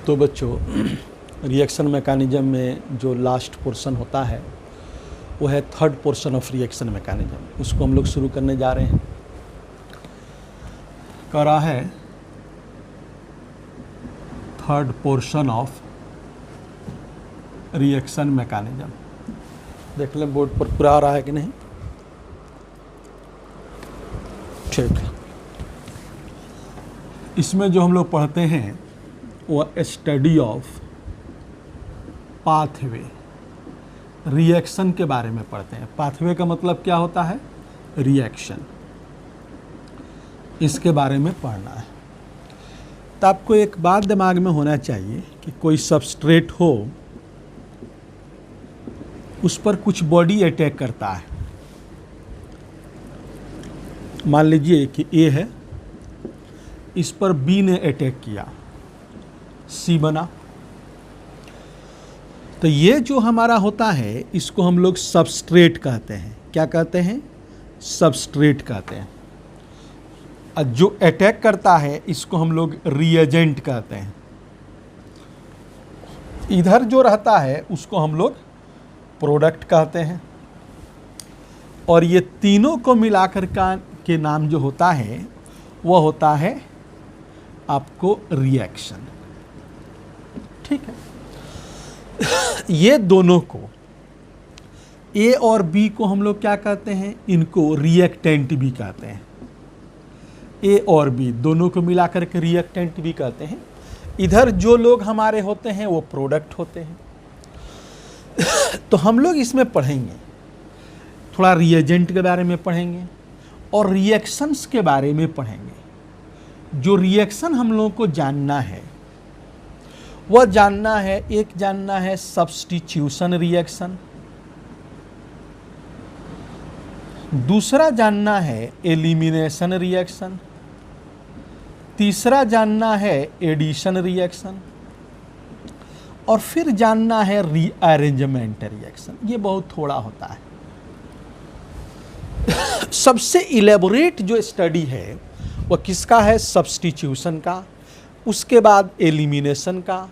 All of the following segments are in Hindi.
तो बच्चों, रिएक्शन मैकेनिज्म में जो लास्ट पोर्शन होता है वो है third portion of reaction mechanism. उसको हम लोग शुरू करने जा रहे हैं। कह रहा है third portion of reaction mechanism. देख लें बोर्ड पर पूरा आ रहा है कि नहीं। ठीक है, इसमें जो हम लोग पढ़ते हैं वो स्टडी ऑफ पाथवे, रिएक्शन के बारे में पढ़ते हैं। पाथवे का मतलब क्या होता है? रिएक्शन, इसके बारे में पढ़ना है। तो आपको एक बात दिमाग में होना चाहिए कि कोई सबस्ट्रेट हो, उस पर कुछ बॉडी अटैक करता है। मान लीजिए कि ए है, इस पर बी ने अटैक किया, सी बना। तो ये जो हमारा होता है इसको हम लोग सबस्ट्रेट कहते हैं। क्या कहते हैं? सबस्ट्रेट कहते हैं। और जो अटैक करता है इसको हम लोग रिएजेंट कहते हैं। इधर जो रहता है उसको हम लोग प्रोडक्ट कहते हैं। और ये तीनों को मिलाकर के नाम जो होता है वह होता है आपको रिएक्शन। ठीक है, ये दोनों को, ए और बी को हम लोग क्या कहते हैं? इनको रिएक्टेंट भी कहते हैं। ए और बी दोनों को मिलाकर के रिएक्टेंट भी कहते हैं। इधर जो लोग हमारे होते हैं वो प्रोडक्ट होते हैं। तो हम लोग इसमें पढ़ेंगे, थोड़ा रिएजेंट के बारे में पढ़ेंगे और रिएक्शंस के बारे में पढ़ेंगे। जो रिएक्शन हम लोगों को जानना है वह जानना है, एक जानना है सब्स्टिट्यूशन रिएक्शन, दूसरा जानना है एलिमिनेशन रिएक्शन, तीसरा जानना है एडिशन रिएक्शन और फिर जानना है रीअरेंजमेंट रिएक्शन। ये बहुत थोड़ा होता है। सबसे इलेबोरेट जो स्टडी है वह किसका है? सब्स्टिट्यूशन का, उसके बाद एलिमिनेशन का,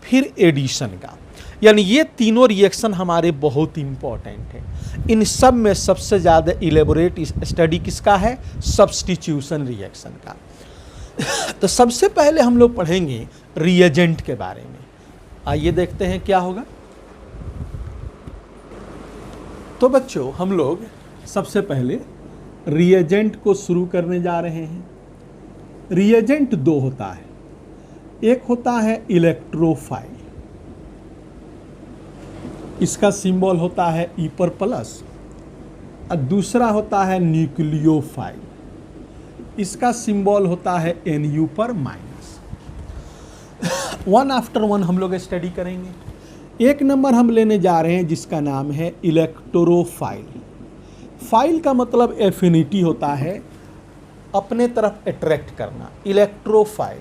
फिर एडिशन का। यानी ये तीनों रिएक्शन हमारे बहुत इंपॉर्टेंट है। इन सब में सबसे ज़्यादा इलेबोरेट स्टडी किसका है? सब्स्टिट्यूशन रिएक्शन का। तो सबसे पहले हम लोग पढ़ेंगे रिएजेंट के बारे में। आइए देखते हैं क्या होगा। तो बच्चों, हम लोग सबसे पहले रिएजेंट को शुरू करने जा रहे हैं। रिएजेंट दो होता है, एक होता है इलेक्ट्रोफाइल, इसका सिंबल होता है ई पर प्लस, और दूसरा होता है न्यूक्लियोफाइल, इसका सिंबल होता है NU पर माइनस। वन आफ्टर वन हम लोग स्टडी करेंगे। एक नंबर हम लेने जा रहे हैं जिसका नाम है इलेक्ट्रोफाइल। फाइल का मतलब एफिनिटी होता है, अपने तरफ अट्रैक्ट करना। इलेक्ट्रोफाइल,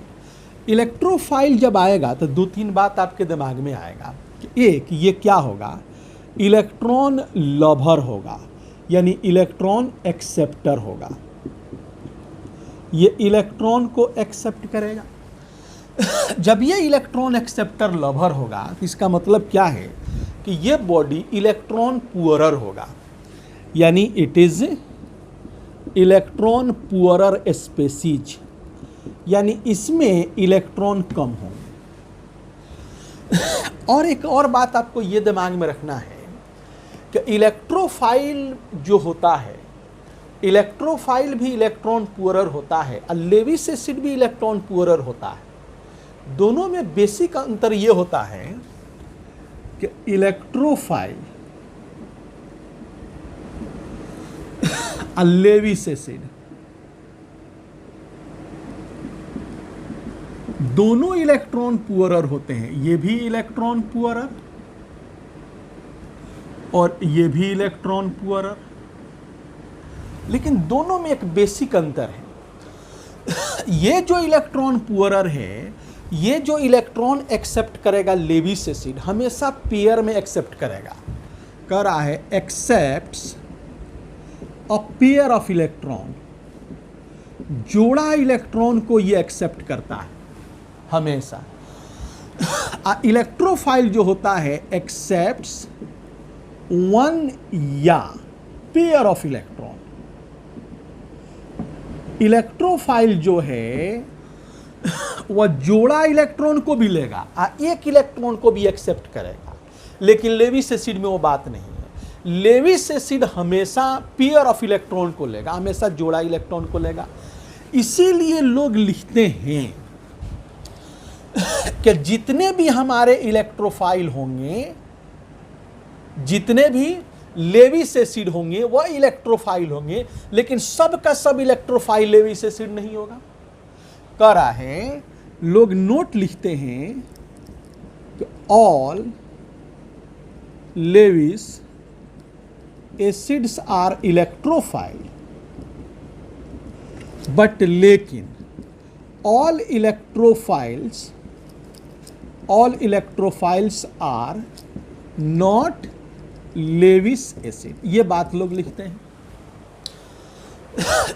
इलेक्ट्रोफाइल जब आएगा तो दो तीन बात आपके दिमाग में आएगा कि एक, ये क्या होगा? इलेक्ट्रॉन लवर होगा, यानी इलेक्ट्रॉन एक्सेप्टर होगा। ये इलेक्ट्रॉन को एक्सेप्ट करेगा। जब ये इलेक्ट्रॉन एक्सेप्टर लवर होगा तो इसका मतलब क्या है कि ये बॉडी इलेक्ट्रॉन पुअरर होगा, यानी it is electron poorer species, यानी इसमें इलेक्ट्रॉन कम होंगे। और एक और बात आपको ये दिमाग में रखना है कि इलेक्ट्रोफाइल जो होता है, इलेक्ट्रोफाइल भी इलेक्ट्रॉन पुअरर होता है और लेविस एसिड भी इलेक्ट्रॉन पुअरर होता है। दोनों में बेसिक अंतर ये होता है कि इलेक्ट्रोफाइल और लेविस एसिड दोनों इलेक्ट्रॉन पुअरर होते हैं। ये भी इलेक्ट्रॉन पुअरर और ये भी इलेक्ट्रॉन पुअरर, लेकिन दोनों में एक बेसिक अंतर है। ये जो इलेक्ट्रॉन पुअरर है, ये जो इलेक्ट्रॉन एक्सेप्ट करेगा लेविस एसिड, हमेशा पेयर में एक्सेप्ट करेगा। कह रहा है accepts a pair of electron, जोड़ा इलेक्ट्रॉन को ये एक्सेप्ट करता है हमेशा। इलेक्ट्रोफाइल जो होता है एक्सेप्ट्स वन या पेयर ऑफ इलेक्ट्रॉन। इलेक्ट्रोफाइल जो है वह जोड़ा इलेक्ट्रॉन को भी लेगा और एक इलेक्ट्रॉन को भी एक्सेप्ट करेगा, लेकिन लेविस एसिड में वो बात नहीं है। लेविस एसिड हमेशा पेयर ऑफ इलेक्ट्रॉन को लेगा, हमेशा जोड़ा इलेक्ट्रॉन को लेगा। इसीलिए लोग लिखते हैं कि जितने भी हमारे इलेक्ट्रोफाइल होंगे, जितने भी लेविस एसिड होंगे वह इलेक्ट्रोफाइल होंगे, लेकिन सब का सब इलेक्ट्रोफाइल लेविस एसिड नहीं होगा। कह रहा है, लोग नोट लिखते हैं कि all Lewis acids are electrophile, but लेकिन all electrophiles are not Lewis acid। ये बात लोग लिखते हैं।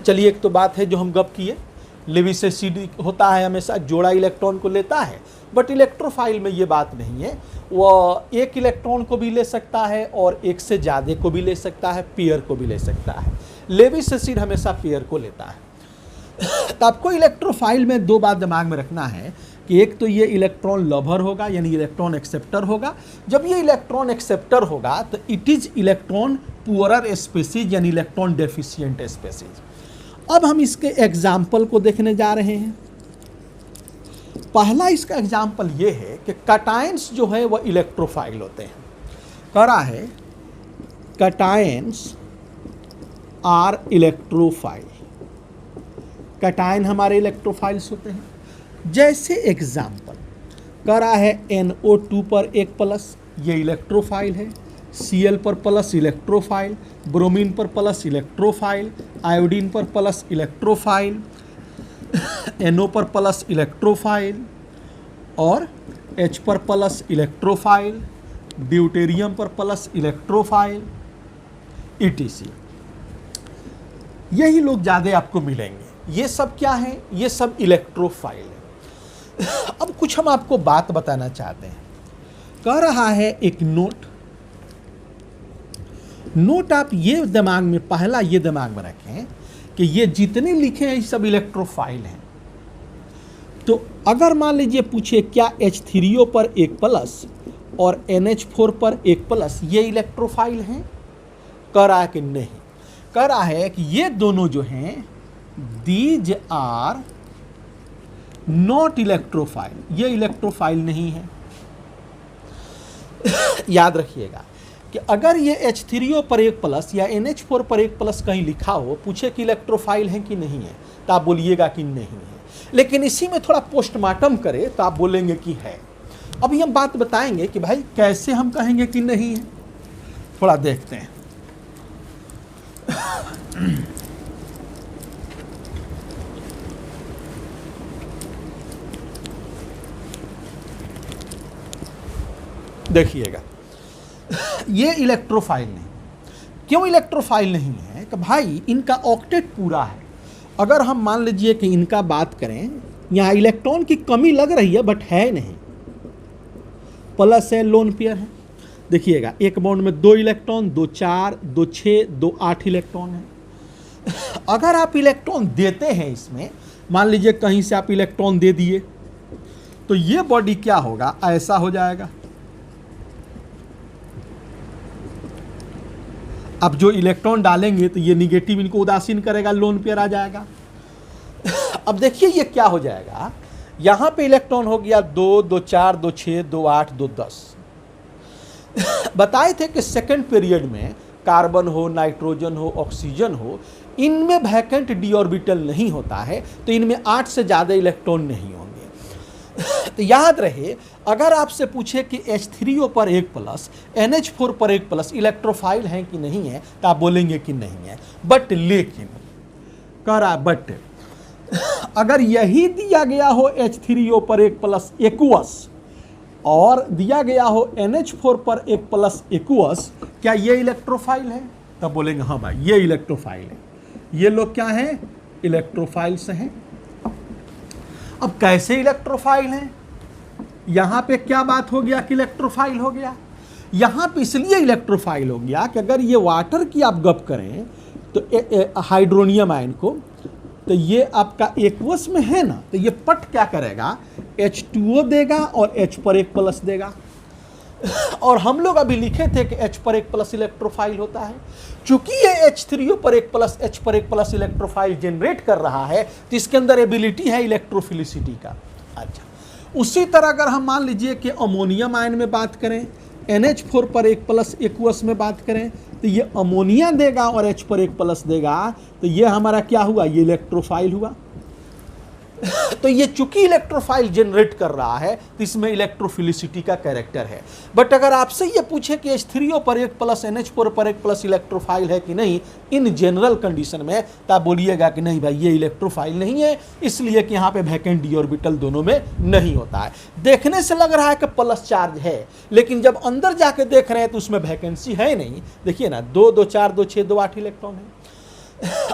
चलिए, एक तो बात है जो हम गप किए, लेविस एसिड होता है हमेशा जोड़ा इलेक्ट्रॉन को लेता है, बट इलेक्ट्रोफाइल में ये बात नहीं है। वह एक इलेक्ट्रॉन को भी ले सकता है और एक से ज़्यादा को भी ले सकता है, पेयर को भी ले सकता है। लेविस एसिड हमेशा पेयर को लेता है। तो आपको इलेक्ट्रोफाइल में दो बात दिमाग में रखना है कि एक तो ये इलेक्ट्रॉन लवर होगा, यानी इलेक्ट्रॉन एक्सेप्टर होगा। जब ये इलेक्ट्रॉन एक्सेप्टर होगा तो it is electron poorer species, यानी इलेक्ट्रॉन डेफिशिएंट स्पीसीज। अब हम इसके एग्जाम्पल को देखने जा रहे हैं। पहला इसका एग्जाम्पल ये है कि कैटायंस जो है वह इलेक्ट्रोफाइल होते हैं। कह रहा है कैटायंस आर इलेक्ट्रोफाइल, कैटायन हमारे इलेक्ट्रोफाइल्स होते हैं। जैसे एग्जाम्पल कह रहा है NO2 पर एक प्लस, ये इलेक्ट्रोफाइल है। Cl पर प्लस इलेक्ट्रोफाइल, ब्रोमीन पर प्लस इलेक्ट्रोफाइल, आयोडीन पर प्लस इलेक्ट्रोफाइल, NO पर प्लस इलेक्ट्रोफाइल और H पर प्लस इलेक्ट्रोफाइल, ड्यूटेरियम पर प्लस इलेक्ट्रोफाइल, ETC। यही लोग ज़्यादा आपको मिलेंगे। ये सब क्या है? ये सब इलेक्ट्रोफाइल है। अब कुछ हम आपको बात बताना चाहते हैं। कह रहा है एक नोट आप ये दिमाग में, पहला ये दिमाग में रखें कि ये जितने लिखे हैं ये सब इलेक्ट्रोफाइल हैं। तो अगर मान लीजिए पूछे क्या H3O पर एक प्लस और NH4 पर एक प्लस ये इलेक्ट्रोफाइल हैं? कह रहा है कि नहीं। कह रहा है कि ये दोनों जो हैं दीज आर नॉट इलेक्ट्रोफाइल, ये इलेक्ट्रोफाइल नहीं है। याद रखिएगा कि अगर ये H3O पर एक प्लस या NH4 पर एक प्लस कहीं लिखा हो, पूछे कि इलेक्ट्रोफाइल है कि नहीं है, तो आप बोलिएगा कि नहीं है। लेकिन इसी में थोड़ा पोस्टमार्टम करे तो आप बोलेंगे कि है। अभी हम बात बताएंगे कि भाई कैसे हम कहेंगे कि नहीं है, थोड़ा देखते हैं। देखिएगा, ये इलेक्ट्रोफाइल नहीं। क्यों इलेक्ट्रोफाइल नहीं है? कि भाई इनका ऑक्टेट पूरा है। अगर हम मान लीजिए कि इनका बात करें, यहाँ इलेक्ट्रॉन की कमी लग रही है बट है नहीं, प्लस है, लोन पेयर है। देखिएगा, एक बॉन्ड में 2 इलेक्ट्रॉन, 2 4, 2 6, 2 8 इलेक्ट्रॉन है। अगर आप इलेक्ट्रॉन देते हैं इसमें, मान लीजिए कहीं से आप इलेक्ट्रॉन दे दिए, तो ये बॉडी क्या होगा? ऐसा हो जाएगा। अब जो इलेक्ट्रॉन डालेंगे तो ये निगेटिव इनको उदासीन करेगा, लोन पेयर आ जाएगा। अब देखिए ये क्या हो जाएगा, यहां पे इलेक्ट्रॉन हो गया 2, 2 4, 2 6, 2 8, 2 10। बताए थे कि सेकंड पीरियड में कार्बन हो, नाइट्रोजन हो, ऑक्सीजन हो, इनमें वैकेंट डी ऑर्बिटल नहीं होता है, तो इनमें 8 से ज़्यादा इलेक्ट्रॉन नहीं होंगे। तो याद रहे, अगर आपसे पूछे कि H3O पर एक प्लस, NH4 पर एक प्लस इलेक्ट्रोफाइल है कि नहीं है, तो आप बोलेंगे कि नहीं है। बट लेकिन कह रहा बट अगर यही दिया गया हो H3O पर एक प्लस एक्वस और दिया गया हो NH4 पर एक प्लस एक्वस, क्या ये इलेक्ट्रोफाइल है? तब बोलेंगे हाँ भाई ये इलेक्ट्रोफाइल है। ये लोग क्या हैं? इलेक्ट्रोफाइल्स हैं। अब कैसे इलेक्ट्रोफाइल हैं? यहां पे क्या बात हो गया कि इलेक्ट्रोफाइल हो गया। यहां पे इसलिए इलेक्ट्रोफाइल हो गया कि अगर ये वाटर की आप गप करें तो हाइड्रोनियम आयन को, तो ये आपका एक्वस में है ना, तो ये पट क्या करेगा, H2O देगा और H पर एक प्लस देगा। और हम लोग अभी लिखे थे कि H पर एक प्लस इलेक्ट्रोफाइल होता है। चूंकि ये H3O पर एक प्लस H पर एक प्लस इलेक्ट्रोफाइल जनरेट कर रहा है, तो इसके अंदर एबिलिटी है इलेक्ट्रोफिलिसिटी का। अच्छा, उसी तरह अगर हम मान लीजिए कि अमोनियम आयन में बात करें, NH4 पर एक प्लस एक्वस में बात करें, तो ये अमोनिया देगा और H पर एक प्लस देगा, तो ये हमारा क्या हुआ, ये इलेक्ट्रोफाइल हुआ। तो ये चूंकि इलेक्ट्रोफाइल जनरेट कर रहा है, तो इसमें इलेक्ट्रोफिलिसिटी का कैरेक्टर है। बट अगर आपसे ये पूछे कि H3O पर एक प्लस NH4 पर एक प्लस इलेक्ट्रोफाइल है कि नहीं इन जनरल कंडीशन में, तो आप बोलिएगा कि नहीं भाई ये इलेक्ट्रोफाइल नहीं है, इसलिए कि यहाँ पे वैकेंट डी ऑर्बिटल दोनों में नहीं होता है। देखने से लग रहा है कि प्लस चार्ज है, लेकिन जब अंदर जाके देख रहे हैं तो उसमें वैकेंसी है नहीं। देखिए ना, 2 2 4 2 6 2 8 इलेक्ट्रॉन है।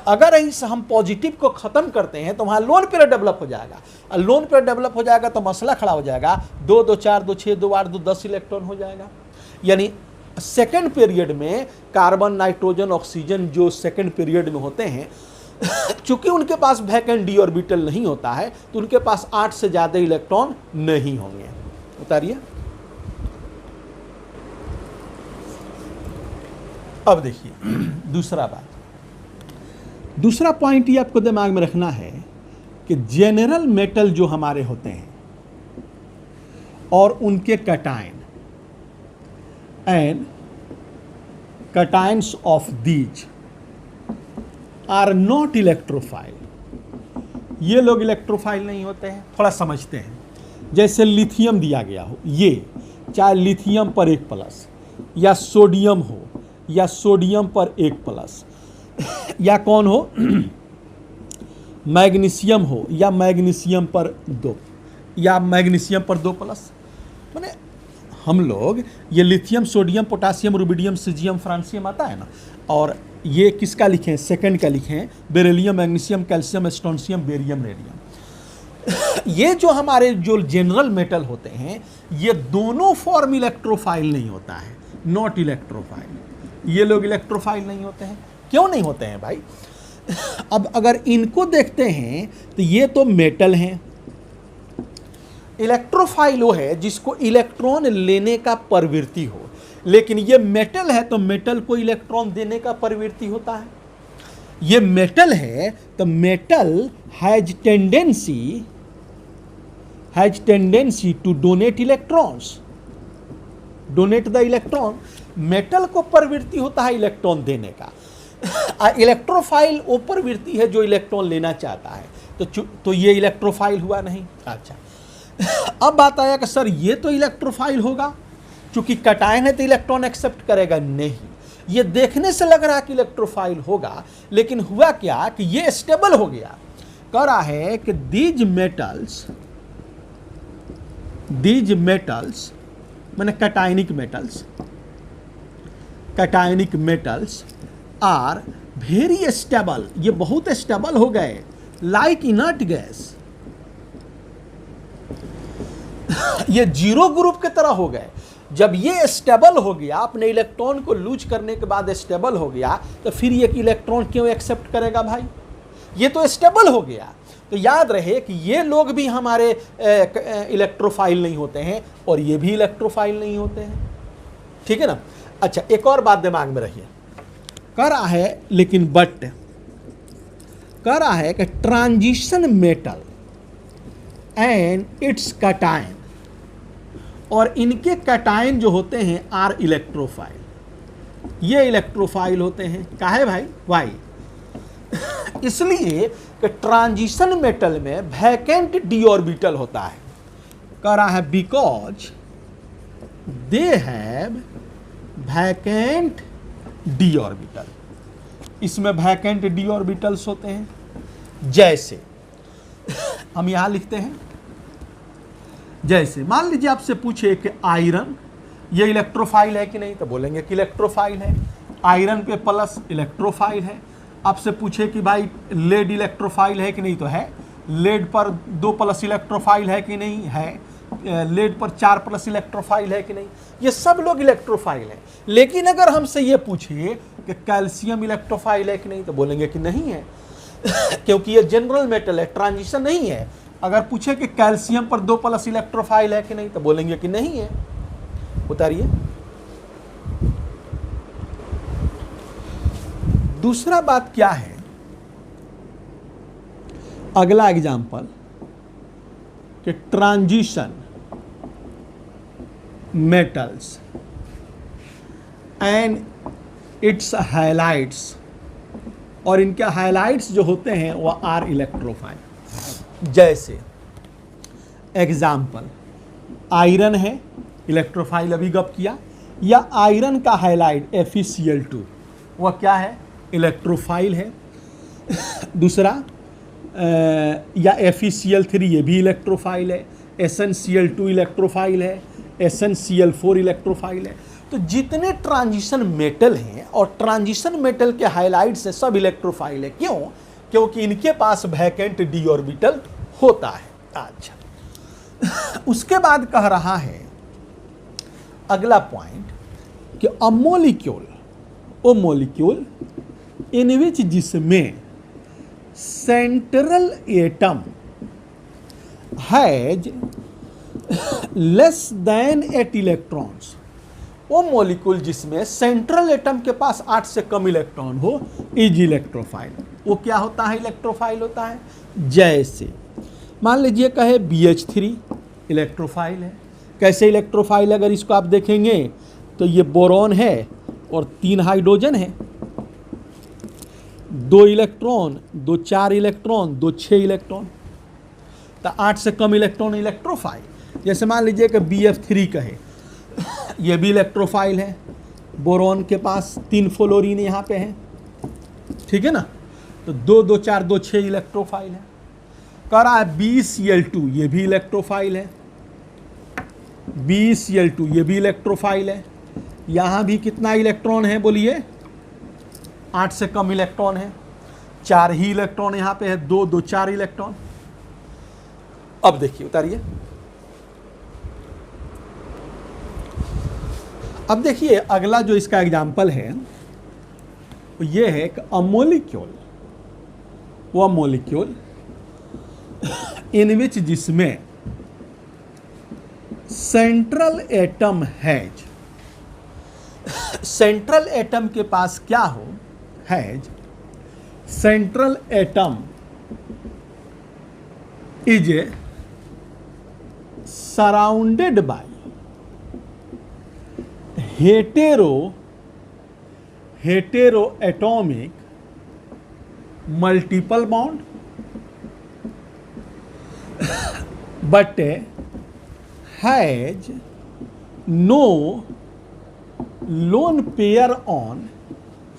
अगर इस हम पॉजिटिव को खत्म करते हैं तो वहां लोन पेयर डेवलप हो जाएगा, और लोन पेयर डेवलप हो जाएगा तो मसला खड़ा हो जाएगा, 2 2 4 2 6 2 8 2 10 इलेक्ट्रॉन हो जाएगा। यानी सेकंड पीरियड में कार्बन नाइट्रोजन ऑक्सीजन जो सेकंड पीरियड में होते हैं, चूंकि उनके पास वैकेंट डी ऑर्बिटल नहीं होता है, तो उनके पास 8 से ज्यादा इलेक्ट्रॉन नहीं होंगे। उतारिए। अब देखिए दूसरा पॉइंट ये आपको दिमाग में रखना है कि जेनरल मेटल जो हमारे होते हैं और उनके cation and cations of these are not electrophile. ये लोग इलेक्ट्रोफाइल नहीं होते हैं। थोड़ा समझते हैं। जैसे लिथियम दिया गया हो, ये चाहे लिथियम पर एक प्लस, या सोडियम हो, या सोडियम पर एक प्लस, या कौन हो मैग्नीशियम हो, या मैग्नीशियम पर 2, या मैग्नीशियम पर 2 प्लस। माने हम लोग ये lithium, sodium, potassium, rubidium, caesium, francium आता है ना, और ये किसका लिखे हैं, सेकंड का लिखे हैं, beryllium, magnesium, calcium, strontium, barium, radium. ये जो हमारे जो जनरल मेटल होते हैं, ये दोनों फॉर्म इलेक्ट्रोफाइल नहीं होता है, नॉट इलेक्ट्रोफाइल। ये लोग इलेक्ट्रोफाइल नहीं होते हैं। क्यों नहीं होते हैं भाई? अब अगर इनको देखते हैं तो ये तो मेटल हैं। इलेक्ट्रोफाइल वो है जिसको इलेक्ट्रॉन लेने का प्रवृत्ति हो, लेकिन ये मेटल है तो मेटल को इलेक्ट्रॉन देने का प्रवृत्ति होता है। ये मेटल है तो metal has tendency to donate electrons, donate the electron. Metal को प्रवृत्ति होता है इलेक्ट्रॉन देने का। इलेक्ट्रोफाइल वो प्रवृत्ति है जो इलेक्ट्रॉन लेना चाहता है, तो ये इलेक्ट्रोफाइल हुआ नहीं। अच्छा, अब बात आया कि सर ये तो इलेक्ट्रोफाइल होगा, क्योंकि कटायन है तो इलेक्ट्रॉन एक्सेप्ट करेगा। नहीं, ये देखने से लग रहा कि इलेक्ट्रोफाइल होगा, लेकिन हुआ क्या कि ये स्टेबल हो गया। कह रहा है कि दीज मेटल्स माने cationic metals are very stable. ये बहुत स्टेबल हो गए, लाइक इनर्ट गैस। ये जीरो ग्रुप की तरह हो गए। जब ये स्टेबल हो गया, अपने इलेक्ट्रॉन को लूज करने के बाद स्टेबल हो गया, तो फिर ये इलेक्ट्रॉन क्यों एक्सेप्ट करेगा भाई? ये तो स्टेबल हो गया। तो याद रहे कि ये लोग भी हमारे इलेक्ट्रोफाइल नहीं होते हैं, और ये भी इलेक्ट्रोफाइल नहीं होते हैं। ठीक है ना? अच्छा, एक और बात दिमाग में रखिए। कह रहा है लेकिन बट कह रहा है कि transition metal and it's cation, और इनके कटायन जो होते हैं आर इलेक्ट्रोफाइल। ये इलेक्ट्रोफाइल होते हैं। काहे भाई? वाई? इसलिए कि ट्रांजिशन मेटल में वैकेंट डी ऑर्बिटल होता है। कह रहा है because they have vacant D orbital. इसमें वैकेंट डी ऑर्बिटल्स होते हैं। जैसे हम यहां लिखते हैं, जैसे मान लीजिए आपसे पूछे कि आयरन ये इलेक्ट्रोफाइल है कि नहीं, तो बोलेंगे कि इलेक्ट्रोफाइल है। आयरन पे प्लस इलेक्ट्रोफाइल है। आपसे पूछे कि भाई लेड इलेक्ट्रोफाइल है कि नहीं, तो है। लेड पर 2 प्लस इलेक्ट्रोफाइल है कि नहीं, है। लेड पर 4+ इलेक्ट्रोफाइल है कि नहीं, ये सब लोग इलेक्ट्रोफाइल है। लेकिन अगर हमसे ये पूछिए कि कैल्शियम इलेक्ट्रोफाइल है कि नहीं, तो बोलेंगे कि नहीं है क्योंकि ये जनरल मेटल है, ट्रांजिशन नहीं है। अगर पूछे कि कैल्शियम पर 2+ इलेक्ट्रोफाइल है कि नहीं, तो बोलेंगे कि नहीं है। उतारिए। दूसरा बात क्या है, अगला एग्जांपल कि transition metals and it's highlights, और इनके हाइलाइट्स जो होते हैं वह आर इलेक्ट्रोफाइल। जैसे एग्जाम्पल, आयरन है, इलेक्ट्रोफाइल अभी गप किया, या आयरन का हाइलाइट FeCl2 वह क्या है, इलेक्ट्रोफाइल है। दूसरा या FeCl3 ये भी इलेक्ट्रोफाइल है, SnCl2 इलेक्ट्रोफाइल है, SnCl4 इलेक्ट्रोफाइल है। तो जितने ट्रांजिशन मेटल हैं और ट्रांजिशन मेटल के हाइलाइट्स हैं सब इलेक्ट्रोफाइल है। क्यों? क्योंकि इनके पास वैकेंट d ऑर्बिटल होता है। अच्छा, उसके बाद कह रहा है अगला पॉइंट कि a molecule, O molecule in which, जिसमें central atom has less than 8 electrons, वो मॉलिक्यूल जिसमें सेंट्रल एटम के पास 8 से कम इलेक्ट्रॉन हो इज इलेक्ट्रोफाइल। वो क्या होता है, इलेक्ट्रोफाइल होता है। जैसे मान लीजिए कहे BH3 इलेक्ट्रोफाइल है। कैसे इलेक्ट्रोफाइल, अगर इसको आप देखेंगे तो ये बोरॉन है और 3 हाइड्रोजन है, 2 इलेक्ट्रॉन, 2 4 इलेक्ट्रॉन, 2 6 इलेक्ट्रॉन, तो 8 से कम इलेक्ट्रॉन इलेक्ट्रोफाइल। जैसे मान लीजिए कि BF3 कहे, ये भी इलेक्ट्रोफाइल है, बोरॉन के पास 3 फ्लोरीन यहाँ पे है, ठीक है ना, तो 2 2 4 2 6 इलेक्ट्रोफाइल है। कह रहा है BeCl2 ये भी इलेक्ट्रोफाइल है, BeCl2 ये भी इलेक्ट्रोफाइल है। यहाँ भी कितना इलेक्ट्रॉन है बोलिए, 8 से कम इलेक्ट्रॉन है, 4 ही इलेक्ट्रॉन यहाँ पे है, 2 2 4 इलेक्ट्रॉन। अब देखिए, उतारिए। अब देखिए अगला जो इसका एग्जाम्पल है वो ये है कि अ मॉलिक्यूल, वो मॉलिक्यूल इन विच, जिसमें central atom has, central atom के पास क्या हो, has, central atom is surrounded by hetero atomic multiple bond but has no lone pair on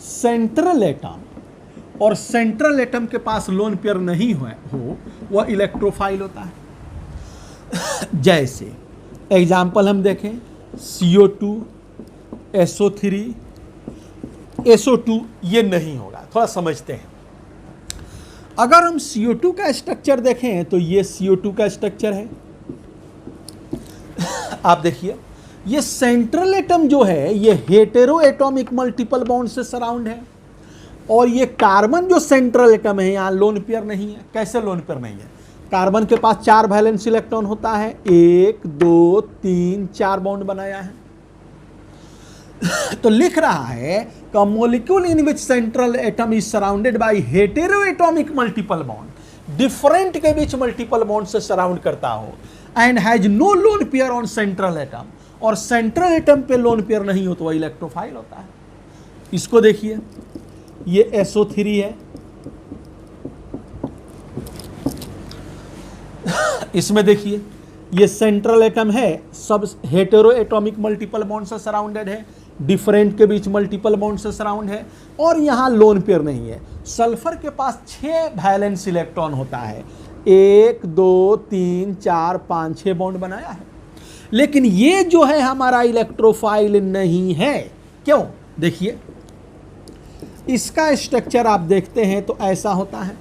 central atom, और सेंट्रल एटम के पास लोन पेयर नहीं हो वह इलेक्ट्रोफाइल होता है। जैसे एग्जाम्पल हम देखें, CO2, SO3, SO2 ये नहीं होगा, थोड़ा समझते हैं। अगर हम CO2 का स्ट्रक्चर देखें तो ये CO2 का स्ट्रक्चर है। आप देखिए ये सेंट्रल एटम जो है ये हेटेरो एटॉमिक मल्टीपल बॉन्ड से सराउंड है, और ये कार्बन जो सेंट्रल एटम है यहाँ लोन पेयर नहीं है। कैसे लोन पेयर नहीं है? कार्बन के पास 4 वैलेंस इलेक्ट्रॉन होता है, 1 2 3 4 बॉन्ड बनाया है। तो लिख रहा है कि molecule in which central atom is surrounded by hetero atomic multiple bond, different के बीच मल्टीपल बॉन्ड से सराउंड करता हो, and has no lone pair on central atom, और सेंट्रल एटम पे लोन पेयर नहीं हो तो वह इलेक्ट्रोफाइल होता है। इसको देखिए, ये SO3 है, इसमें देखिए ये सेंट्रल एटम है, सब हेटेरो एटॉमिक मल्टीपल बॉन्ड से सराउंडेड है, डिफरेंट के बीच मल्टीपल बॉन्ड से सराउंड है, और यहाँ लोन पेयर नहीं है। सल्फर के पास 6 वैलेंस इलेक्ट्रॉन होता है, 1 2 3 4 5 6 बॉन्ड बनाया है, लेकिन ये जो है हमारा इलेक्ट्रोफाइल नहीं है। क्यों? देखिए इसका स्ट्रक्चर आप देखते हैं तो ऐसा होता है।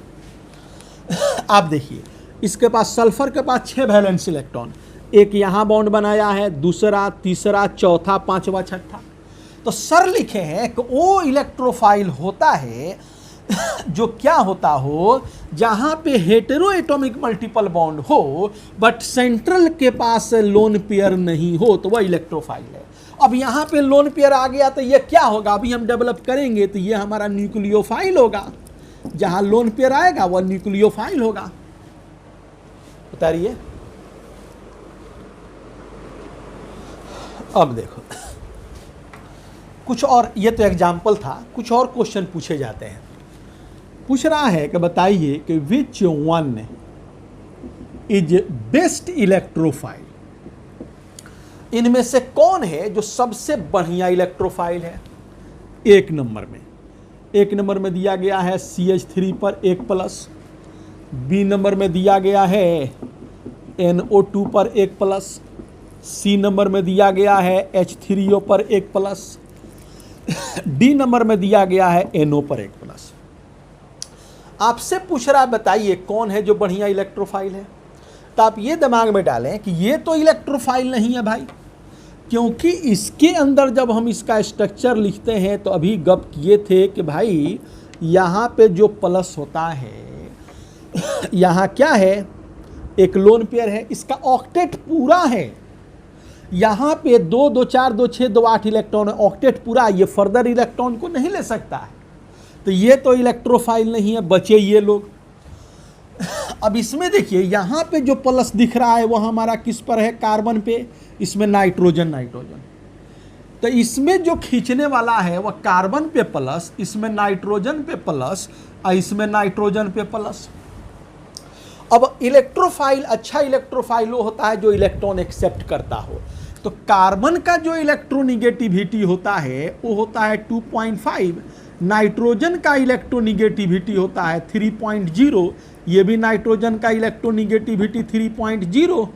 आप देखिए इसके पास, सल्फर के पास 6 वैलेंस इलेक्ट्रॉन, एक यहाँ बॉन्ड बनाया है, दूसरा, तीसरा, चौथा, पांचवा, छठा। तो सर लिखे हैं कि वो इलेक्ट्रोफाइल होता है जो क्या होता हो, जहां पे हेटेरो एटॉमिक मल्टीपल बॉन्ड हो बट सेंट्रल के पास लोन पेयर नहीं हो, तो वह इलेक्ट्रोफाइल है। अब यहां पे लोन पेयर आ गया तो ये क्या होगा, अभी हम डेवलप करेंगे, तो ये हमारा न्यूक्लियोफाइल होगा। जहां लोन पेयर आएगा वह न्यूक्लियोफाइल होगा। बता रही है। अब देखो कुछ और, ये तो एग्जाम्पल था, कुछ और क्वेश्चन पूछे जाते हैं। पूछ रहा है कि बताइए कि which one is best electrophile, इनमें से कौन है जो सबसे बढ़िया इलेक्ट्रोफाइल है। एक नंबर में दिया गया है CH3 पर 1+, बी नंबर में दिया गया है NO2 पर 1+, सी नंबर में दिया गया है H3O पर 1+, डी नंबर में दिया गया है NO पर 1+। आपसे पूछ रहा है बताइए कौन है जो बढ़िया इलेक्ट्रोफाइल है। तो आप ये दिमाग में डालें कि ये तो इलेक्ट्रोफाइल नहीं है भाई, क्योंकि इसके अंदर जब हम इसका स्ट्रक्चर लिखते हैं तो अभी गप किए थे कि भाई यहाँ पे जो प्लस होता है, यहाँ क्या है, एक लोन पेयर है, इसका ऑक्टेट पूरा है। यहाँ पे 2 2 4 2 6 2 8 इलेक्ट्रॉन है, ऑक्टेट पूरा, ये फर्दर इलेक्ट्रॉन को नहीं ले सकता है। तो ये तो इलेक्ट्रोफाइल नहीं है, बचे ये लोग। अब इसमें देखिए यहाँ पे जो प्लस दिख रहा है वो हमारा किस पर है, कार्बन पे, इसमें नाइट्रोजन। तो इसमें जो खींचने वाला है वह कार्बन पे प्लस, इसमें नाइट्रोजन पे प्लस और इसमें नाइट्रोजन पे प्लस। अब इलेक्ट्रोफाइल, अच्छा इलेक्ट्रोफाइल वो होता है जो इलेक्ट्रॉन एक्सेप्ट करता हो। तो कार्बन का जो इलेक्ट्रोनिगेटिविटी होता है वो होता है 2.5, नाइट्रोजन का इलेक्ट्रोनिगेटिविटी होता है 3.0, ये भी नाइट्रोजन का इलेक्ट्रोनिगेटिविटी 3.0।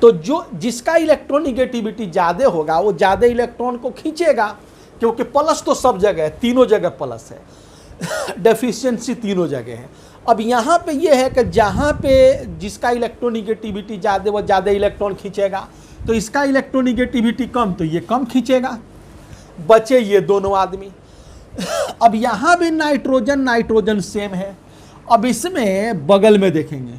तो जो जिसका इलेक्ट्रोनिगेटिविटी ज़्यादा होगा वो ज़्यादा इलेक्ट्रॉन को खींचेगा, क्योंकि प्लस तो सब जगह है, तीनों जगह प्लस है, डेफिशिएंसी तीनों जगह है। अब यहाँ पे ये है कि जहाँ पे जिसका इलेक्ट्रोनिगेटिविटी ज़्यादा वो ज़्यादा इलेक्ट्रॉन खींचेगा, तो इसका इलेक्ट्रोनिगेटिविटी कम तो ये कम खींचेगा, बचे ये दोनों आदमी। अब यहाँ भी नाइट्रोजन सेम है। अब इसमें बगल में देखेंगे,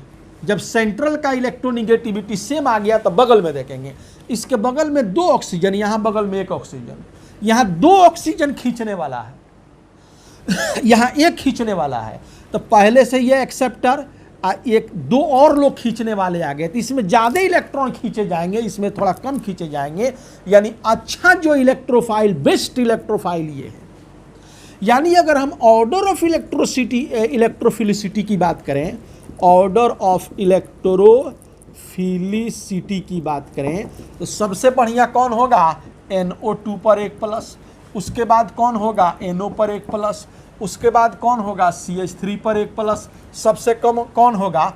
जब सेंट्रल का इलेक्ट्रोनिगेटिविटी सेम आ गया तो बगल में देखेंगे, इसके बगल में 2 ऑक्सीजन, यहाँ बगल में 1 ऑक्सीजन, यहाँ 2 ऑक्सीजन खींचने वाला है, यहाँ 1 खींचने वाला है। तो पहले से ये एक्सेप्टर, 1 2 और लोग खींचने वाले आ गए, तो इसमें ज़्यादा इलेक्ट्रॉन खींचे जाएंगे, इसमें थोड़ा कम खींचे जाएंगे। यानी अच्छा जो इलेक्ट्रोफाइल, बेस्ट इलेक्ट्रोफाइल ये है। यानी अगर हम ऑर्डर ऑफ इलेक्ट्रोफिलिसिटी की बात करें, ऑर्डर ऑफ इलेक्ट्रोफिलिसिटी की बात करें, तो सबसे बढ़िया कौन होगा, NO2 पर 1+, उसके बाद कौन होगा NO पर 1+, उसके बाद कौन होगा CH3 पर 1+, सबसे कम कौन होगा,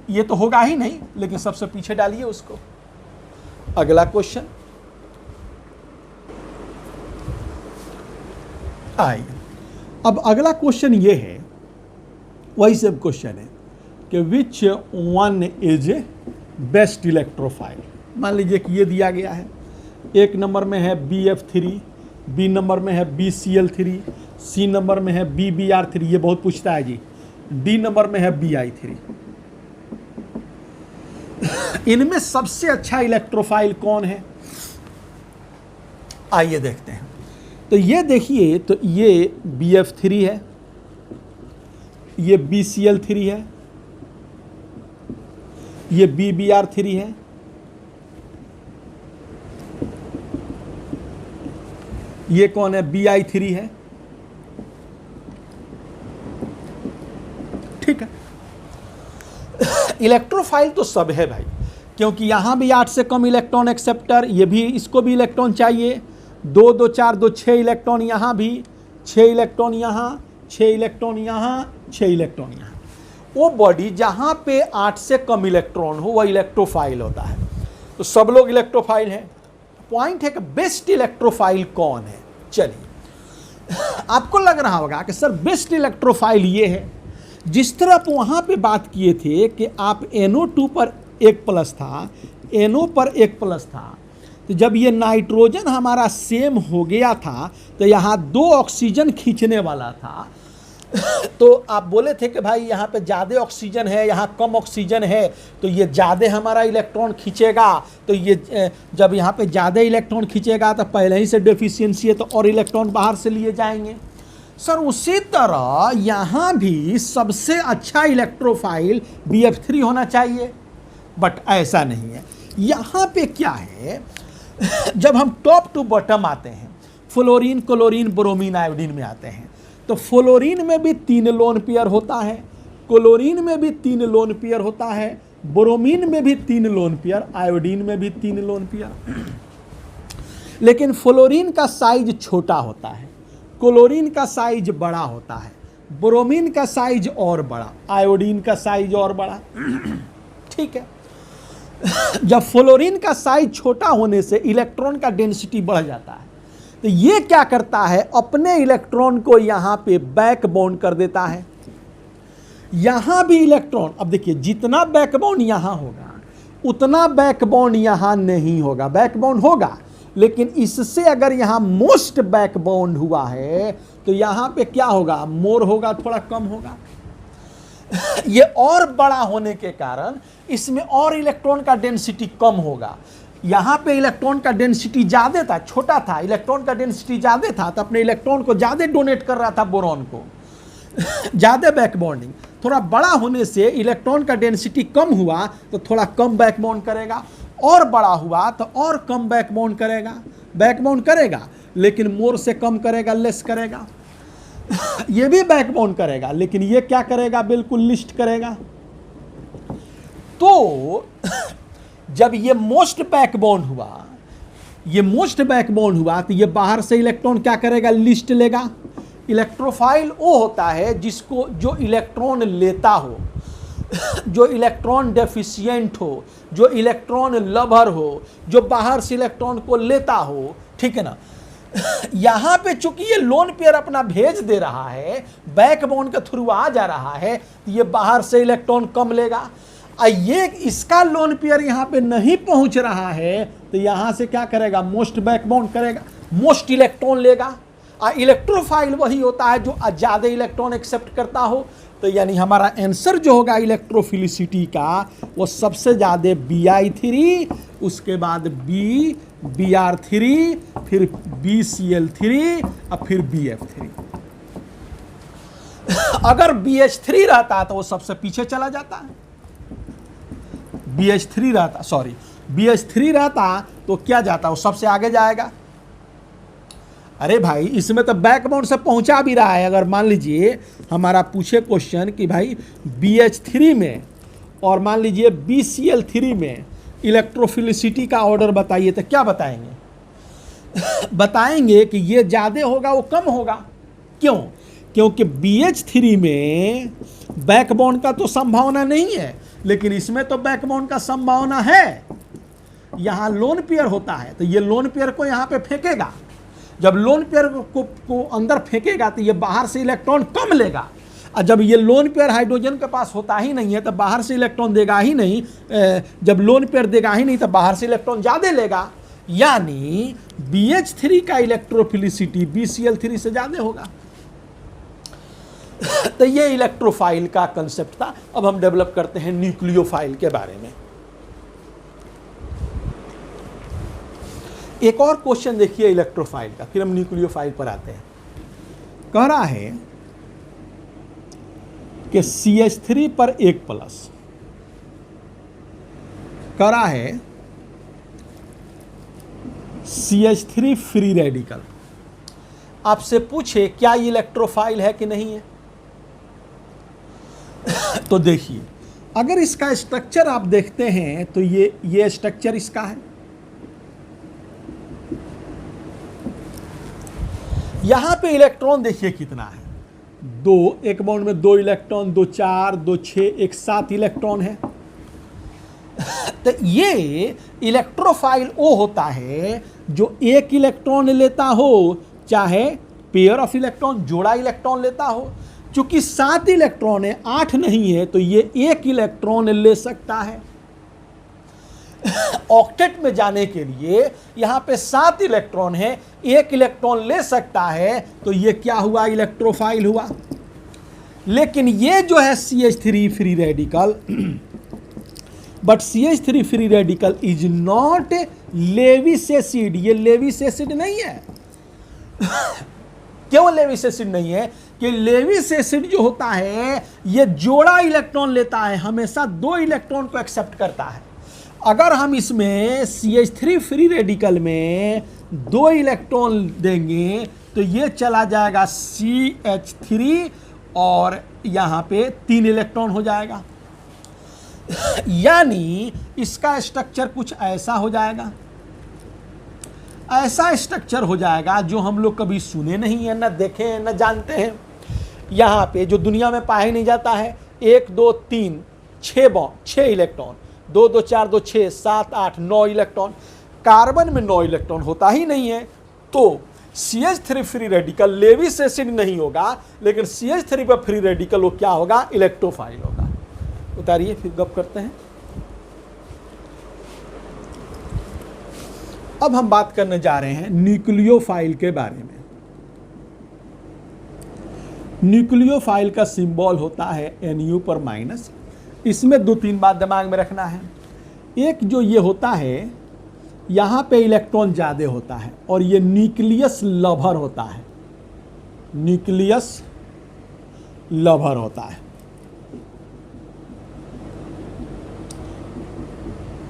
ये तो होगा ही नहीं, लेकिन सबसे पीछे डालिए उसको। अगला क्वेश्चन आइए। अब अगला क्वेश्चन ये है, वही सब क्वेश्चन है कि which one is best electrophile. मान लीजिए कि ये दिया गया है, 1 नंबर में है BF3, बी नंबर में है BCl3, सी नंबर में है BBr3, ये बहुत पूछता है जी, डी नंबर में है BI3। इनमें सबसे अच्छा इलेक्ट्रोफाइल कौन है, आइए देखते हैं। तो ये देखिए, तो ये BF3 है, ये BCl3 है, ये BBr3 है, ये कौन है, BI3 है। ठीक है, इलेक्ट्रोफाइल तो सब है भाई, क्योंकि यहां भी 8 से कम इलेक्ट्रॉन एक्सेप्टर, ये भी, इसको भी इलेक्ट्रॉन चाहिए, 2 2 4 2 6 इलेक्ट्रॉन, यहाँ भी 6 इलेक्ट्रॉन, यहाँ 6 इलेक्ट्रॉन, यहाँ 6 इलेक्ट्रॉन, यहाँ। वो बॉडी जहाँ पे 8 से कम इलेक्ट्रॉन हो वह इलेक्ट्रोफाइल होता है। तो सब लोग इलेक्ट्रोफाइल हैं। पॉइंट है कि बेस्ट इलेक्ट्रोफाइल कौन है। चलिए, आपको लग रहा होगा कि सर बेस्ट इलेक्ट्रोफाइल ये है जिस तरह आप वहाँ पे बात किए थे कि आप NO2 पर 1+ था, NO पर 1+ था, तो जब ये नाइट्रोजन हमारा सेम हो गया था तो यहाँ 2 ऑक्सीजन खींचने वाला था। तो आप बोले थे कि भाई यहाँ पे ज़्यादा ऑक्सीजन है, यहाँ कम ऑक्सीजन है, तो ये ज़्यादा हमारा इलेक्ट्रॉन खींचेगा। तो ये जब यहाँ पे ज़्यादा इलेक्ट्रॉन खींचेगा तो पहले ही से डेफिशिएंसी है, तो और इलेक्ट्रॉन बाहर से लिए जाएंगे। सर उसी तरह यहाँ भी सबसे अच्छा इलेक्ट्रोफाइल BF3 होना चाहिए, बट ऐसा नहीं है। यहाँ पे क्या है, जब हम टॉप टू बॉटम आते हैं, फ्लोरीन, क्लोरीन, ब्रोमीन, आयोडीन में आते हैं, तो फ्लोरीन में भी 3 लोन पेयर होता है, क्लोरीन में भी 3 लोन पेयर होता है, ब्रोमीन में भी 3 लोन पेयर, आयोडीन में भी 3 लोन पेयर। लेकिन फ्लोरीन का साइज छोटा होता है, क्लोरीन का साइज बड़ा होता है, ब्रोमीन का साइज और बड़ा, आयोडीन का साइज और बड़ा। ठीक है। जब फ्लोरीन का साइज छोटा होने से इलेक्ट्रॉन का डेंसिटी बढ़ जाता है, तो ये क्या करता है, अपने इलेक्ट्रॉन को यहां पे बैक बॉन्ड कर देता है। यहां भी इलेक्ट्रॉन, अब देखिए जितना बैक बॉन्ड यहां होगा उतना बैक बॉन्ड यहां नहीं होगा। बैक बॉन्ड होगा, लेकिन इससे अगर यहां मोस्ट बैक बॉन्ड हुआ है तो यहां पे क्या होगा, मोर होगा, थोड़ा कम होगा। ये और बड़ा होने के कारण इसमें और इलेक्ट्रॉन का डेंसिटी कम होगा। यहाँ पे इलेक्ट्रॉन का डेंसिटी ज़्यादा था, छोटा था, इलेक्ट्रॉन का डेंसिटी ज़्यादा था, तो अपने इलेक्ट्रॉन को ज़्यादा डोनेट कर रहा था बोरॉन को, ज़्यादा बैक बॉन्डिंग। थोड़ा बड़ा होने से इलेक्ट्रॉन का डेंसिटी कम हुआ तो थोड़ा कम बैक बॉन्ड करेगा, और बड़ा हुआ तो और कम बैक बॉन्ड करेगा। बैक बॉन्ड करेगा लेकिन मोर से कम करेगा, लेस करेगा। ये भी बैक बॉन्ड करेगा, लेकिन ये क्या करेगा, बिल्कुल लिस्ट करेगा। तो जब ये मोस्ट बैक बॉन्ड हुआ, ये मोस्ट बैक बॉन्ड हुआ, तो ये बाहर से इलेक्ट्रॉन क्या करेगा, लिस्ट लेगा। इलेक्ट्रोफाइल वो होता है जिसको, जो इलेक्ट्रॉन लेता हो, जो इलेक्ट्रॉन डेफिशिएंट हो, जो इलेक्ट्रॉन लवर हो, जो बाहर से इलेक्ट्रॉन को लेता हो। ठीक है ना। यहाँ पे चूंकि ये लोन पेयर अपना भेज दे रहा है, बैक बॉन्ड के थ्रू आ जा रहा है, तो ये बाहर से इलेक्ट्रॉन कम लेगा। ये इसका लोन पेयर यहाँ पे नहीं पहुंच रहा है, तो यहाँ से क्या करेगा, मोस्ट बैक बॉन्ड करेगा, मोस्ट इलेक्ट्रॉन लेगा। इलेक्ट्रोफाइल वही होता है जो ज़्यादा इलेक्ट्रॉन एक्सेप्ट करता हो। तो यानी हमारा आंसर जो होगा इलेक्ट्रोफिलिसिटी का, वो सबसे ज़्यादा Bi3, उसके बाद Br3, फिर BCl3 और फिर BF3। अगर BH3 रहता तो वो सबसे पीछे चला जाता है। BH3 रहता तो क्या जाता, वो सबसे आगे जाएगा। अरे भाई इसमें तो बैकबोन से पहुंचा भी रहा है। अगर मान लीजिए हमारा पूछे क्वेश्चन कि भाई BH3 में और मान लीजिए BCl3 में इलेक्ट्रोफिलिसिटी का ऑर्डर बताइए, तो क्या बताएंगे? बताएंगे कि ये ज़्यादा होगा, वो कम होगा। क्यों? क्योंकि BH3 में बैकबोन का तो संभावना नहीं है, लेकिन इसमें तो बैकबोन का संभावना है। यहाँ लोन पेयर होता है, तो ये लोन पेयर को यहाँ पे फेंकेगा। जब लोन पेयर को अंदर फेंकेगा तो ये बाहर से इलेक्ट्रॉन कम लेगा, और जब ये लोन पेयर हाइड्रोजन के पास होता ही नहीं है तो बाहर से इलेक्ट्रॉन देगा ही नहीं। जब लोन पेयर देगा ही नहीं तो बाहर से इलेक्ट्रॉन ज़्यादा लेगा। यानी BH3 का इलेक्ट्रोफिलिसिटी BCl3 से ज़्यादा होगा। तो ये इलेक्ट्रोफाइल का कंसेप्ट था। अब हम डेवलप करते हैं न्यूक्लियोफाइल के बारे में। एक और क्वेश्चन देखिए इलेक्ट्रोफाइल का, फिर हम न्यूक्लियोफाइल पर आते हैं। कह रहा है कि CH3 पर 1+, कह रहा है CH3 फ्री रेडिकल। आपसे पूछे क्या ये इलेक्ट्रोफाइल है कि नहीं है? तो देखिए, अगर इसका स्ट्रक्चर आप देखते हैं तो ये स्ट्रक्चर इसका है। यहां पे इलेक्ट्रॉन देखिए कितना है, 2, एक बॉन्ड में 2 इलेक्ट्रॉन, 2 4, 2 6, एक 7 इलेक्ट्रॉन है। तो ये इलेक्ट्रोफाइल वो होता है जो एक इलेक्ट्रॉन लेता हो, चाहे पेयर ऑफ इलेक्ट्रॉन, जोड़ा इलेक्ट्रॉन लेता हो, चूंकि 7 इलेक्ट्रॉन है, 8 नहीं है, तो ये 1 इलेक्ट्रॉन ले सकता है। ऑक्टेट में जाने के लिए यहां पे 7 इलेक्ट्रॉन है, 1 इलेक्ट्रॉन ले सकता है, तो ये क्या हुआ? इलेक्ट्रोफाइल हुआ। लेकिन ये जो है CH3 free radical, but CH3 free radical is not Lewis acid, ये लेविस एसिड नहीं है। क्यों लेविस एसिड नहीं है? कि लेविस एसिड जो होता है ये जोड़ा इलेक्ट्रॉन लेता है, हमेशा 2 इलेक्ट्रॉन को एक्सेप्ट करता है। अगर हम इसमें CH3 फ्री रेडिकल में 2 इलेक्ट्रॉन देंगे तो ये चला जाएगा CH3 और यहां पे 3 इलेक्ट्रॉन हो जाएगा। यानी इसका स्ट्रक्चर कुछ ऐसा हो जाएगा, ऐसा स्ट्रक्चर हो जाएगा जो हम लोग कभी सुने नहीं है, ना देखे हैं, ना जानते हैं। यहाँ पे जो दुनिया में पाया ही नहीं जाता है, 1 2 3 6 बॉन्ड, 6 इलेक्ट्रॉन, 2 2 4 2 6 7 8 9 इलेक्ट्रॉन। कार्बन में 9 इलेक्ट्रॉन होता ही नहीं है, तो CH3 free radical Lewis acid नहीं होगा, लेकिन CH3 पर फ्री रेडिकल वो क्या होगा? इलेक्ट्रोफाइल होगा। उतारिए, फिर गप करते हैं। अब हम बात करने जा रहे हैं न्यूक्लियोफाइल के बारे में। न्यूक्लियोफाइल का सिंबल होता है Nu पर माइनस। इसमें 2-3 बात दिमाग में रखना है। एक जो ये होता है, यहाँ पे इलेक्ट्रॉन ज़्यादा होता है और ये न्यूक्लियस लवर होता है, न्यूक्लियस लवर होता है।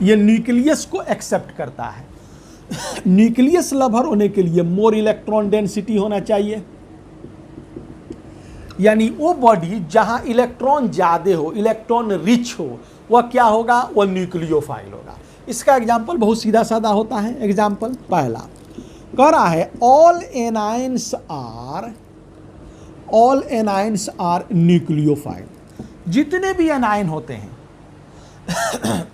ये न्यूक्लियस को एक्सेप्ट करता है। न्यूक्लियस लवर होने के लिए मोर इलेक्ट्रॉन डेंसिटी होना चाहिए, यानी वो बॉडी जहां इलेक्ट्रॉन ज्यादा हो, इलेक्ट्रॉन रिच हो, वह क्या होगा? वह न्यूक्लियोफाइल होगा। इसका एग्जाम्पल बहुत सीधा साधा होता है। एग्जाम्पल पहला कह रहा है ऑल एनाइंस आर न्यूक्लियोफाइल। जितने भी एनाइन होते हैं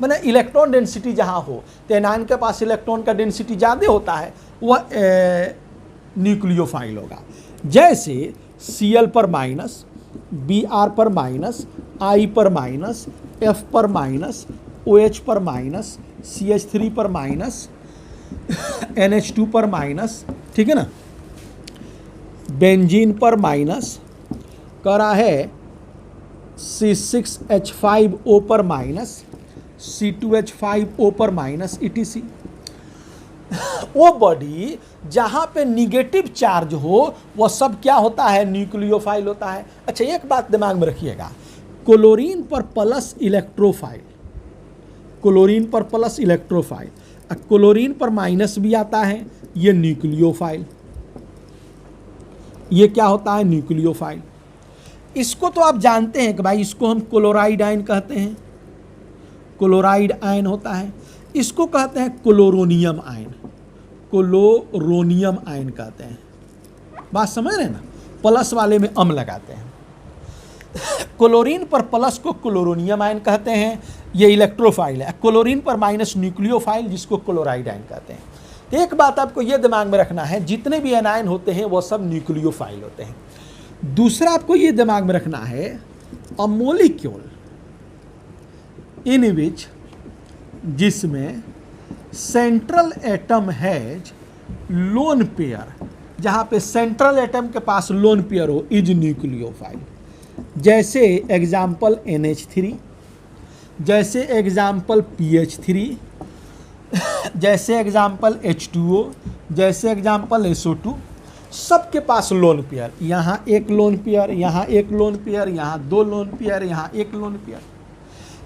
मैंने इलेक्ट्रॉन डेंसिटी जहां हो, तो एनाइन के पास इलेक्ट्रॉन का डेंसिटी ज़्यादा होता है, वह न्यूक्लियोफाइल होगा। जैसे Cl पर माइनस, Br पर माइनस, I पर माइनस, F पर माइनस, OH पर माइनस, CH3 पर माइनस, NH2 पर माइनस, ठीक है ना। बेंजीन पर माइनस, कह रहा है C6H5O पर माइनस, C2H5O पर माइनस, ETC। वो बॉडी जहां पे निगेटिव चार्ज हो वह सब क्या होता है? न्यूक्लियोफाइल होता है। अच्छा, एक बात दिमाग में रखिएगा, क्लोरीन पर प्लस इलेक्ट्रोफाइल, क्लोरीन पर प्लस इलेक्ट्रोफाइल, क्लोरीन पर माइनस भी आता है, ये न्यूक्लियोफाइल। ये क्या होता है? न्यूक्लियोफाइल। इसको तो आप जानते हैं कि भाई इसको हम क्लोराइड आयन कहते हैं, क्लोराइड आयन होता है। इसको कहते हैं क्लोरोनियम आयन, क्लोरोनियम आयन कहते हैं। बात समझ रहे हैं ना? प्लस वाले में अम लगाते हैं। क्लोरीन पर प्लस को क्लोरोनियम आयन कहते हैं, ये इलेक्ट्रोफाइल है। क्लोरीन पर माइनस न्यूक्लियोफाइल, जिसको क्लोराइड आयन कहते हैं। एक बात आपको ये दिमाग में रखना है, जितने भी एनायन होते हैं वो सब न्यूक्लियोफाइल होते हैं। दूसरा आपको ये दिमाग में रखना है, अ मॉलिक्यूल इन विच, जिसमें central atom has lone pair, जहां पे सेंट्रल एटम के पास लोन पेयर हो, इज न्यूक्लियोफाइल। जैसे एग्जाम्पल NH3, जैसे एग्जाम्पल PH3, जैसे एग्जाम्पल H2O, जैसे एग्जाम्पल SO2, सबके पास लोन पेयर। यहाँ एक लोन पेयर, यहाँ एक लोन पेयर, यहाँ 2 लोन पेयर, यहाँ 1 लोन पेयर।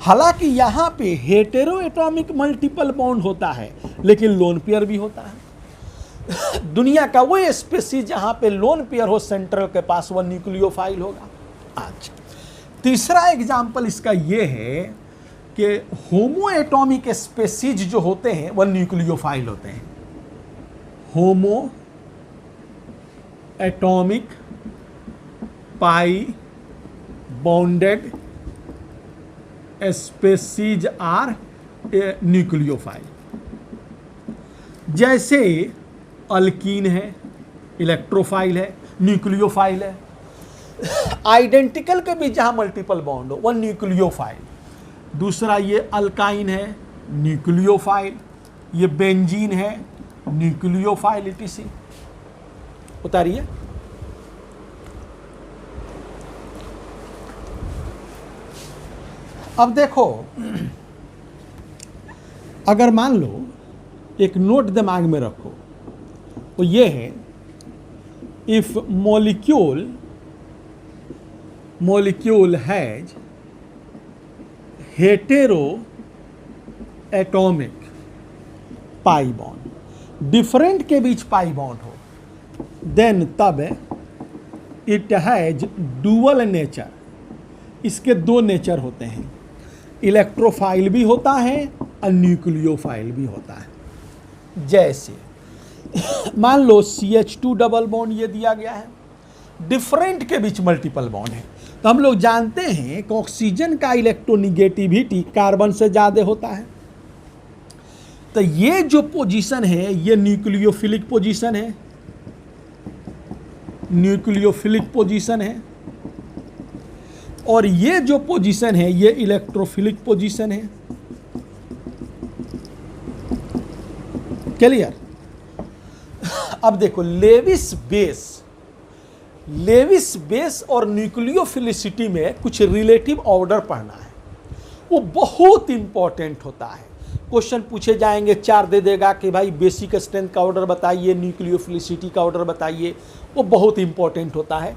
हालांकि यहाँ पे हेटेरो एटॉमिक मल्टीपल बॉन्ड होता है, लेकिन लोन पेयर भी होता है। दुनिया का वो स्पेसीज जहाँ पे लोन पेयर हो सेंट्रल के पास, वह न्यूक्लियोफाइल होगा। अच्छा, तीसरा एग्जाम्पल इसका ये है कि होमो एटॉमिक स्पेसीज जो होते हैं वह न्यूक्लियोफाइल होते हैं। Homo atomic pi bonded species are nucleophile. जैसे अल्कीन है, इलेक्ट्रोफाइल है, न्यूक्लियोफाइल है। आइडेंटिकल के बीच जहां मल्टीपल बॉन्ड हो, वह न्यूक्लियोफाइल। दूसरा ये अल्काइन है, न्यूक्लियोफाइल। ये बेंजीन है, न्यूक्लियोफाइल etc। उतारिए। अब देखो, अगर मान लो एक नोट दिमाग में रखो, तो ये है, if molecule has heteroatomic pi bond, different के बीच पाई बॉन्ड हो, देन तब इट हैज डुअल नेचर। इसके दो नेचर होते हैं, इलेक्ट्रोफाइल भी होता है और न्यूक्लियोफाइल भी होता है। जैसे मान लो CH2 डबल बॉन्ड ये दिया गया है, डिफरेंट के बीच मल्टीपल बॉन्ड है, तो हम लोग जानते हैं कि ऑक्सीजन का इलेक्ट्रोनिगेटिविटी कार्बन से ज़्यादा होता है। तो ये जो पोजीशन है ये न्यूक्लियोफिलिक पोजीशन है, न्यूक्लियोफिलिक पोजीशन है, और ये जो पोजीशन है ये इलेक्ट्रोफिलिक पोजीशन है। क्लियर? अब देखो, लेविस बेस और न्यूक्लियोफिलिसिटी में कुछ रिलेटिव ऑर्डर पढ़ना है, वो बहुत इंपॉर्टेंट होता है। क्वेश्चन पूछे जाएंगे, 4 दे देगा कि भाई बेसिक स्ट्रेंथ का ऑर्डर बताइए, न्यूक्लियोफिलिसिटी का ऑर्डर बताइए, वो बहुत इंपॉर्टेंट होता है।